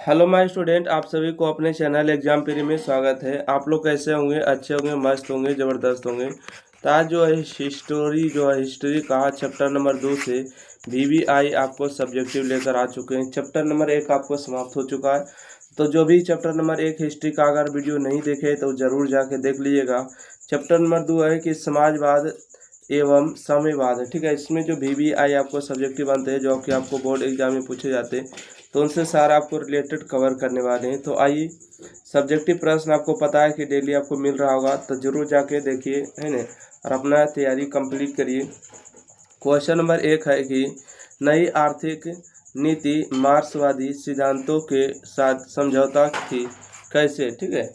Hello my student, आप सभी को अपने चैनल एग्जाम पेरी में स्वागत है। आप लोग कैसे होंगे? अच्छे होंगे, मस्त होंगे, ज़बरदस्त होंगे। तो आज जो है हिस्ट्री का चैप्टर नंबर 2 से VVI आपको सब्जेक्टिव लेकर आ चुके हैं। चैप्टर नंबर 1 आपको समाप्त हो चुका है। तो जो भी चैप्टर नंबर 1 हिस्ट्री का अगर वीडियो नहीं देखे तो ज़रूर जाके देख लीजिएगा। चैप्टर नंबर 2 है कि समाजवाद एवं साम्यवाद है। ठीक है, इसमें जो VVI आपको सब्जेक्टिव बनते हैं जो कि आपको बोर्ड एग्जाम में पूछे जाते हैं, तो उनसे सारा आपको रिलेटेड कवर करने वाले हैं। तो आइए, सब्जेक्टिव प्रश्न आपको पता है कि डेली आपको मिल रहा होगा, तो जरूर जाके देखिए, है ना, और अपना तैयारी कंप्लीट करिए। क्वेश्चन नंबर 1 है कि नई आर्थिक नीति मार्क्सवादी सिद्धांतों के साथ समझौता थी कैसे। ठीक है,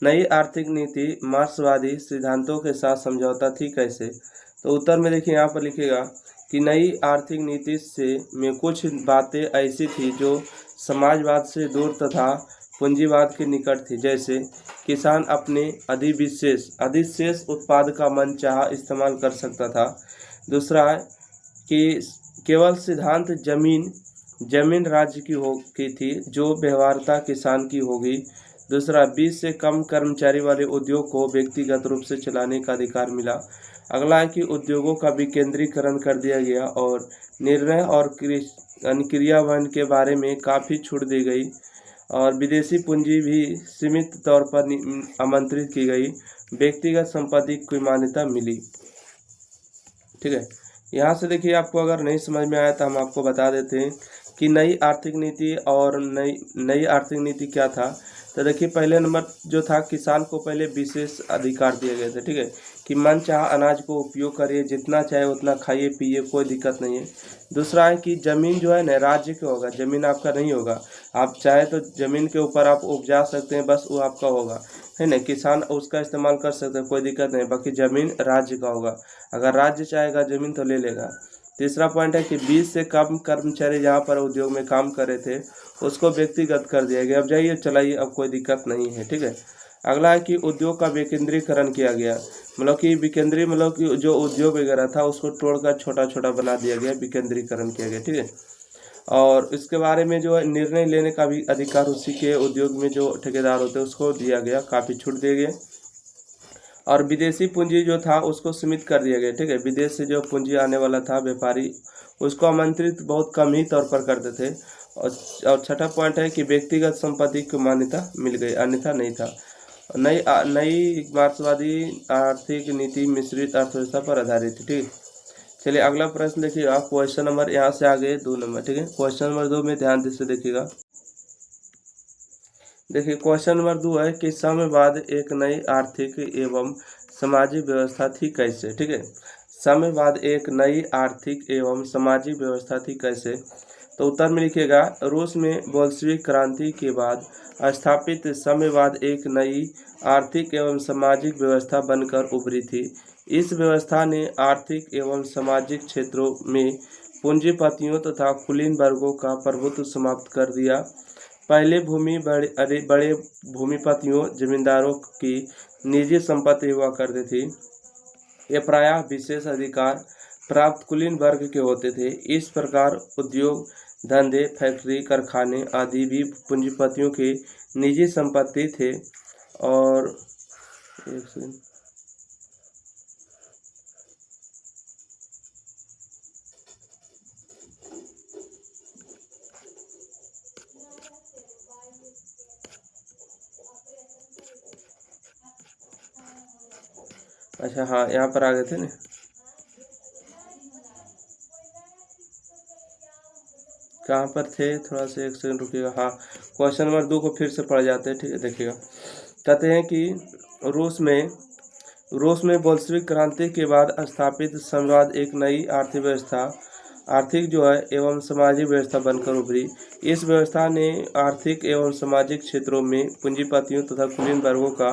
नई आर्थिक नीति मार्क्सवादी सिद्धांतों के साथ समझौता थी कैसे। तो उत्तर में देखिए, यहाँ पर लिखिएगा कि नई आर्थिक नीति से में कुछ बातें ऐसी थी जो समाजवाद से दूर तथा पूंजीवाद के निकट थी। जैसे किसान अपने अधिशेष उत्पाद का मनचाहा इस्तेमाल कर सकता था। दूसरा है कि केवल सिद्धांत जमीन राज्य की थी, जो व्यवहार्यता किसान की होगी। दूसरा, 20 से कम कर्मचारी वाले उद्योग को व्यक्तिगत रूप से चलाने का अधिकार मिला। अगला है कि उद्योगों का विकेंद्रीकरण कर दिया गया और निर्णय और क्रियान्वयन के बारे में काफ़ी छूट दी गई और विदेशी पूंजी भी सीमित तौर पर आमंत्रित की गई। व्यक्तिगत संपत्ति को मान्यता मिली। ठीक है, यहाँ से देखिए, आपको अगर नहीं समझ में आया तो हम आपको बता देते हैं कि नई आर्थिक नीति और नई आर्थिक नीति क्या था। तो देखिए, पहले नंबर जो था, किसान को पहले विशेष अधिकार दिए गए थे। ठीक है, कि मन चाह अनाज को उपयोग करिए, जितना चाहे उतना खाइए पिए, कोई दिक्कत नहीं है। दूसरा है कि ज़मीन जो है ना राज्य का होगा, ज़मीन आपका नहीं होगा। आप चाहे तो ज़मीन के ऊपर आप उपजा सकते हैं, बस वो आपका होगा, है ना। किसान उसका इस्तेमाल कर सकते हैं, कोई दिक्कत नहीं, बाकी ज़मीन राज्य का होगा। अगर राज्य चाहेगा ज़मीन तो ले लेगा। तीसरा पॉइंट है कि 20 से कम कर्मचारी जहाँ पर उद्योग में काम कर रहे थे उसको व्यक्तिगत कर दिया गया, अब जाइए चलाइए, अब कोई दिक्कत नहीं है। ठीक है, अगला है कि उद्योग का विकेंद्रीकरण किया गया, मतलब कि जो उद्योग वगैरह था उसको तोड़कर छोटा छोटा बना दिया गया, विकेंद्रीकरण किया गया। ठीक है, और इसके बारे में जो है निर्णय लेने का भी अधिकार उसी के उद्योग में जो ठेकेदार होते हैं उसको दिया गया, काफ़ी छूट दिए गए। और विदेशी पूंजी जो था उसको सीमित कर दिया गया। ठीक है, विदेश से जो पूंजी आने वाला था व्यापारी, उसको आमंत्रित बहुत कम ही तौर पर करते थे। और छठा पॉइंट है कि व्यक्तिगत संपत्ति को मान्यता मिल गई, अन्यथा नहीं था। नई मार्क्सवादी आर्थिक नीति मिश्रित अर्थव्यवस्था पर आधारित थी। ठीक, चलिए अगला प्रश्न देखिएगा। क्वेश्चन नंबर यहाँ से आगे 2 नंबर। ठीक है, क्वेश्चन नंबर 2 में ध्यान से देखिएगा। देखिए, क्वेश्चन नंबर 2 है कि साम्यवाद एक नई आर्थिक एवं सामाजिक व्यवस्था थी कैसे। ठीक है, साम्यवाद एक नई आर्थिक एवं सामाजिक व्यवस्था थी कैसे। तो उत्तर में लिखिएगा, रूस में बोल्शेविक क्रांति के बाद स्थापित साम्यवाद एक नई आर्थिक एवं सामाजिक व्यवस्था बनकर उभरी थी। इस व्यवस्था ने आर्थिक एवं सामाजिक क्षेत्रों में पूंजीपतियों तथा कुलीन वर्गों का प्रभुत्व समाप्त कर दिया। पहले बड़े भूमिपतियों जमींदारों की निजी संपत्ति हुआ करती थी। ये प्रायः विशेष अधिकार प्राप्त कुलीन वर्ग के होते थे। इस प्रकार उद्योग धंधे, फैक्ट्री, कारखाने आदि भी पूंजीपतियों की निजी संपत्ति थे। और एक सेकंड, अच्छा हाँ, यहाँ पर आ गए थे ना, कहाँ पर थे, थोड़ा सा एक सेकंड रुकिएगा। हाँ, क्वेश्चन नंबर 2 को फिर से पढ़ जाते हैं। ठीक है, देखिएगा, कहते हैं कि रूस में बोल्शेविक क्रांति के बाद स्थापित साम्यवाद एक नई आर्थिक जो है एवं सामाजिक व्यवस्था बनकर उभरी। इस व्यवस्था ने आर्थिक एवं सामाजिक क्षेत्रों में पूंजीपतियों तथा कुलीन वर्गों का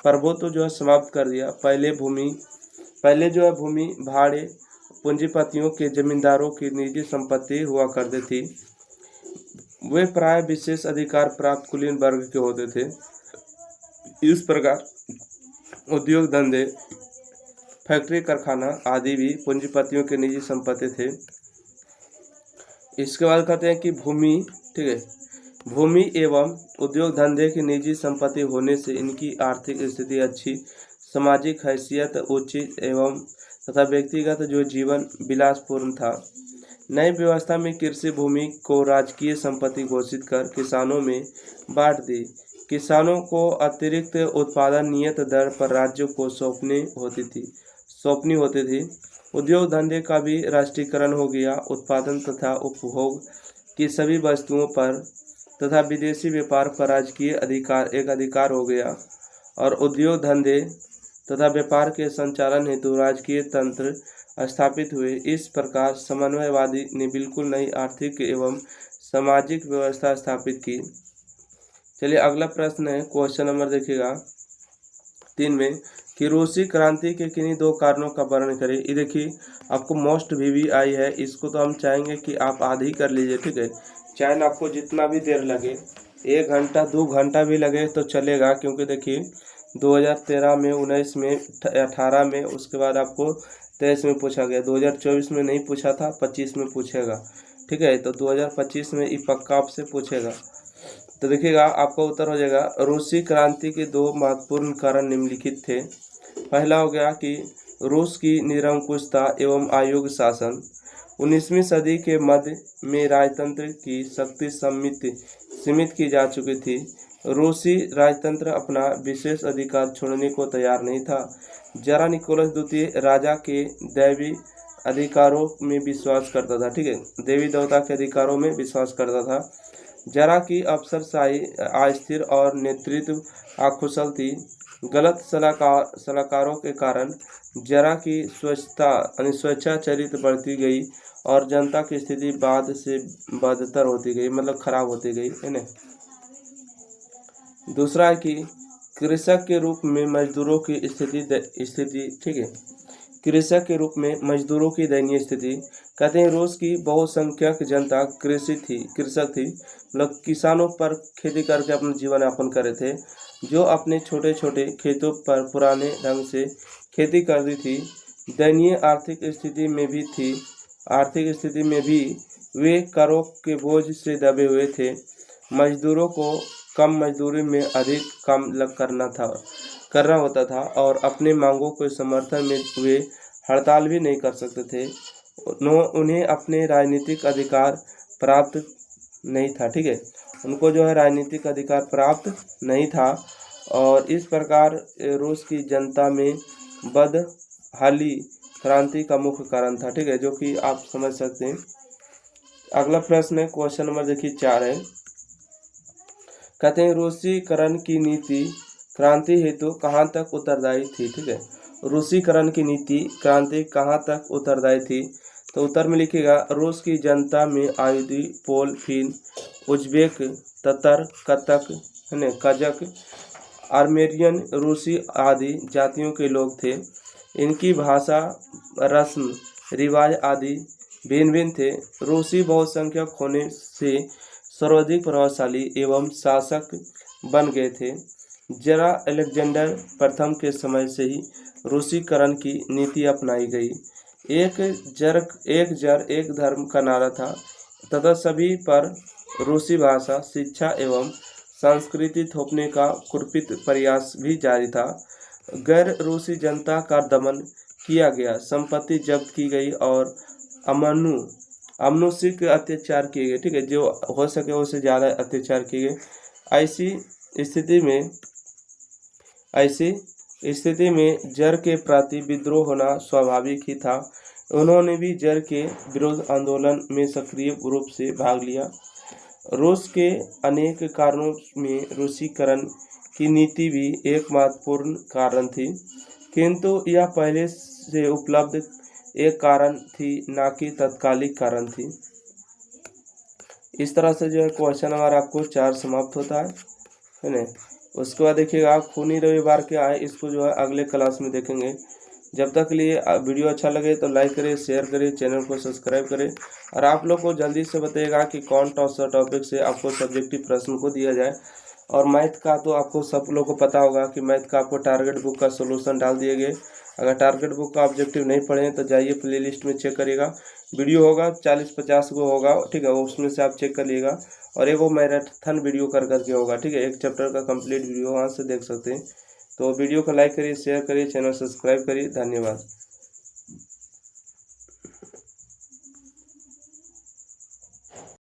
प्रभुत्व जो है समाप्त कर दिया। पहले जो है भूमि भाड़े पूंजीपतियों के जमींदारों की निजी संपत्ति हुआ करती थी। वे प्राय विशेष अधिकार प्राप्त कुलीन वर्ग के होते थे। इस प्रकार उद्योग धंधे, फैक्ट्री, कारखाना आदि भी पूंजीपतियों के निजी संपत्ति थे। इसके बाद कहते हैं कि भूमि, ठीक है, भूमि एवं उद्योग धंधे की निजी संपत्ति होने से इनकी आर्थिक स्थिति अच्छी, सामाजिक हैसियत उचित एवं तथा व्यक्तिगत जो जीवन विलासपूर्ण था। नई व्यवस्था में कृषि भूमि को राजकीय संपत्ति घोषित कर किसानों में बांट दी। किसानों को अतिरिक्त उत्पादन नियत दर पर राज्यों को सौंपनी होती थी। उद्योग धंधे का भी राष्ट्रीयकरण हो गया। उत्पादन तथा उपभोग की सभी वस्तुओं पर तथा विदेशी व्यापार पर राजकीय अधिकार हो गया और उद्योग धंधे तथा व्यापार के संचालन हेतु राजकीय तंत्र स्थापित हुए। इस प्रकार समन्वयवादी ने बिल्कुल नई आर्थिक एवं सामाजिक व्यवस्था स्थापित की। चलिए अगला प्रश्न है, क्वेश्चन नंबर देखिएगा 3 में कि रूसी क्रांति के किन्हीं 2 कारणों का वर्णन करें। ये देखिए आपको मोस्ट VVI है, इसको तो हम चाहेंगे कि आप आधी कर लीजिए, ठीक है। चाहे ना आपको जितना भी देर लगे, 1 घंटा 2 घंटा भी लगे तो चलेगा, क्योंकि देखिए 2013 में, 19 में, 18 में, उसके बाद आपको 23 में पूछा गया। 2024 में नहीं पूछा था, 25 में पूछेगा, ठीक है। तो 2025 में ये पक्का आपसे पूछेगा। तो देखिएगा आपका उत्तर हो जाएगा रूसी क्रांति के 2 महत्वपूर्ण कारण निम्नलिखित थे। पहला हो गया कि रूस की निरंकुशता एवं आयोग शासन। 19वीं सदी के मध्य में राजतंत्र की शक्ति सीमित की जा चुकी थी। रूसी राजतंत्र अपना विशेष अधिकार छोड़ने को तैयार नहीं था। जरा निकोलस द्वितीय राजा के दैवी अधिकारों में विश्वास करता था, ठीक है, देवी देवता के अधिकारों में विश्वास करता था। जरा की अफसरशाही अस्थिर और नेतृत्व अकुशल थी। गलत सलाहकारों के कारण जरा की स्वेच्छाचारिता बढ़ती गई और जनता की स्थिति बाद से बदतर होती गई, मतलब खराब होती गई, है ना। दूसरा है कि कृषक के रूप में मजदूरों की स्थिति, ठीक है, कृषक के रूप में मजदूरों की दयनीय स्थिति। कहते हैं रूस की बहुसंख्यक जनता कृषक थी, मतलब किसानों पर खेती करके अपना जीवन यापन कर रहे थे, जो अपने छोटे छोटे खेतों पर पुराने ढंग से खेती करती थी। दयनीय आर्थिक स्थिति में भी वे करों के बोझ से दबे हुए थे। मजदूरों को कम मजदूरी में अधिक काम करना होता था और अपने मांगों के समर्थन में वे हड़ताल भी नहीं कर सकते थे। उन्हें अपने राजनीतिक अधिकार प्राप्त नहीं था, ठीक है, उनको जो है राजनीतिक अधिकार प्राप्त नहीं था और इस प्रकार रूस की जनता में बदहाली क्रांति का मुख्य कारण था, ठीक है, जो कि आप समझ सकते हैं। अगला प्रश्न है, क्वेश्चन नंबर देखिए 4 है। कहते हैं रूसीकरण की नीति क्रांति हेतु कहाँ तक उत्तरदायी थी, ठीक है। रूसीकरण की नीति क्रांति कहाँ तक उत्तरदायी थी, तो उत्तर में लिखिएगा रूस की जनता में आयुधी, पोल, फिन, उज्बेक, ततर, कथक, कजक, आर्मेनियन, रूसी आदि जातियों के लोग थे। इनकी भाषा, रस्म, रिवाज आदि भिन्न भिन्न थे। रूसी बहुसंख्यक होने से सर्वाधिक प्रभावशाली एवं शासक बन गए थे। जरा अलेक्जेंडर प्रथम के समय से ही रूसीकरण की नीति अपनाई गई। एक जर एक धर्म का नारा था तथा सभी पर रूसी भाषा, शिक्षा एवं संस्कृति थोपने का कुर्पित प्रयास भी जारी था। गैर रूसी जनता का दमन किया गया, संपत्ति जब्त की गई और अमानुषिक अत्याचार किए गए, ठीक है, जो हो सके उससे ज़्यादा अत्याचार किए गए। ऐसी स्थिति में जर के प्रति विद्रोह होना स्वाभाविक ही था। उन्होंने भी जर के विरोध आंदोलन में सक्रिय रूप से भाग लिया। रूस के अनेक कारणों में रूसीकरण की नीति भी एक महत्वपूर्ण कारण थी, किंतु यह पहले से उपलब्ध एक कारण थी, ना कि तत्कालिक कारण थी। इस तरह से जो है क्वेश्चन हमारा आपको 4 समाप्त होता है ना। उसके बाद देखिएगा खूनी रविवार क्या है, इसको जो है अगले क्लास में देखेंगे। जब तक के लिए वीडियो अच्छा लगे तो लाइक करें, शेयर करें, चैनल को सब्सक्राइब करें और आप लोग को जल्दी से बताइएगा कि कौन सा टॉपिक से आपको सब्जेक्टिव प्रश्न को दिया जाए। और मैथ का तो आपको सब लोग को पता होगा कि मैथ का आपको टारगेट बुक का सोल्यूशन डाल दिए गए अगर टारगेट बुक का ऑब्जेक्टिव नहीं पढ़े तो जाइए प्लेलिस्ट में चेक करिएगा, वीडियो होगा 40-50 को होगा, ठीक है, उसमें से आप चेक कर लीजिएगा। और एक वो मैराथन वीडियो कर करके होगा, ठीक है, एक चैप्टर का कंप्लीट वीडियो वहाँ से देख सकते हैं। तो वीडियो को लाइक करिए, शेयर करिए, चैनल सब्सक्राइब करिए। धन्यवाद।